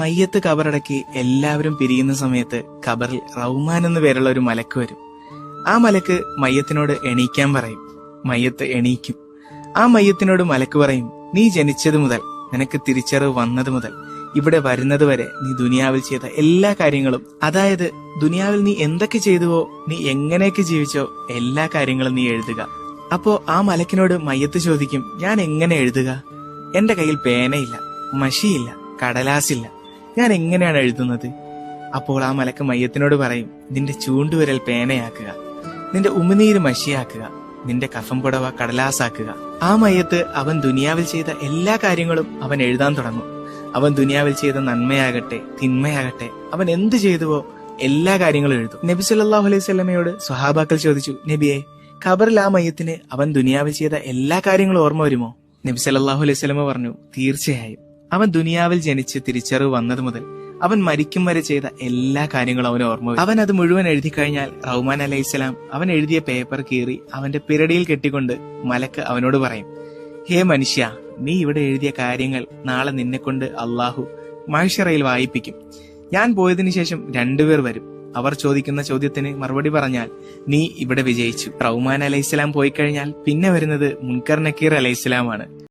മയ്യത്ത് കബറടക്കി എല്ലാവരും പിരിയുന്ന സമയത്ത് ഖബറിൽ റൗമാൻ എന്നു പേരുള്ള ഒരു മലക്ക് വരും. ആ മലക്ക് മയ്യത്തിനോട് എണീക്കാൻ പറയും. മയ്യത്ത് എണീക്കും. ആ മയ്യത്തിനോട് മലക്ക് പറയും, നീ ജനിച്ചത് മുതൽ, നിനക്ക് തിരിച്ചറിവ് വന്നത് മുതൽ ഇവിടെ വരുന്നത് വരെ നീ ദുനിയാവിൽ ചെയ്ത എല്ലാ കാര്യങ്ങളും, അതായത് ദുനിയാവിൽ നീ എന്തൊക്കെ ചെയ്തുവോ, നീ എങ്ങനെയൊക്കെ ജീവിച്ചോ, എല്ലാ കാര്യങ്ങളും നീ എഴുതുക. അപ്പോ ആ മലക്കിനോട് മയ്യത്ത് ചോദിക്കും, ഞാൻ എങ്ങനെ എഴുതുക? എന്റെ കയ്യിൽ പേനയില്ല, മഷിയില്ല, കടലാസില്ല, ഞാൻ എങ്ങനെയാണ് എഴുതുന്നത്? അപ്പോൾ ആ മലക്ക് മയ്യത്തിനോട് പറയും, നിന്റെ ചൂണ്ടുവിരൽ പേനയാക്കുക, നിന്റെ ഉമിനീര് മഷിയാക്കുക, നിന്റെ കഫം പുടവ കടലാസാക്കുക. ആ മയ്യത്ത് അവൻ ദുനിയാവിൽ ചെയ്ത എല്ലാ കാര്യങ്ങളും അവൻ എഴുതാൻ തുടങ്ങും. അവൻ ദുനിയാവിൽ ചെയ്ത നന്മയാകട്ടെ തിന്മയാകട്ടെ, അവൻ എന്ത് ചെയ്തുവോ എല്ലാ കാര്യങ്ങളും എഴുതും. നബി സല്ലല്ലാഹു അലൈഹി വസല്ലമയോട് സ്വഹാബാക്കൾ ചോദിച്ചു, നബിയെ, ഖബറിൽ ആ മയ്യത്തിന് അവൻ ദുനിയാവിൽ ചെയ്ത എല്ലാ കാര്യങ്ങളും ഓർമ്മ വരുമോ? നബി സല്ലല്ലാഹു അലൈഹി വസല്ലമ പറഞ്ഞു, തീർച്ചയായും. അവൻ ദുനിയാവിൽ ജനിച്ച് തിരിച്ചറിവ് വന്നത് മുതൽ അവൻ മരിക്കും വരെ ചെയ്ത എല്ലാ കാര്യങ്ങളും അവന് ഓർമ്മ വരും. അവൻ അത് മുഴുവൻ എഴുതി കഴിഞ്ഞാൽ റഹ്മാൻ അലൈഹിസ്സലാം അവൻ എഴുതിയ പേപ്പർ കീറി അവന്റെ പിരടിയിൽ കെട്ടിക്കൊണ്ട് മലക്ക് അവനോട് പറയും, ഹേ മനുഷ്യ, നീ ഇവിടെ എഴുതിയ കാര്യങ്ങൾ നാളെ നിന്നെ കൊണ്ട് അള്ളാഹു മഹ്ശറയിൽ വായിപ്പിക്കും. ഞാൻ പോയതിനു ശേഷം 2 പേർ വരും. അവർ ചോദിക്കുന്ന ചോദ്യത്തിന് മറുപടി പറഞ്ഞാൽ നീ ഇവിടെ വിജയിച്ചു. റഹ്മാൻ അലൈഹിസ്സലാം പോയി കഴിഞ്ഞാൽ പിന്നെ വരുന്നത് മുൻകർ നക്കീർ അലൈഹിസ്സലാമാണ്.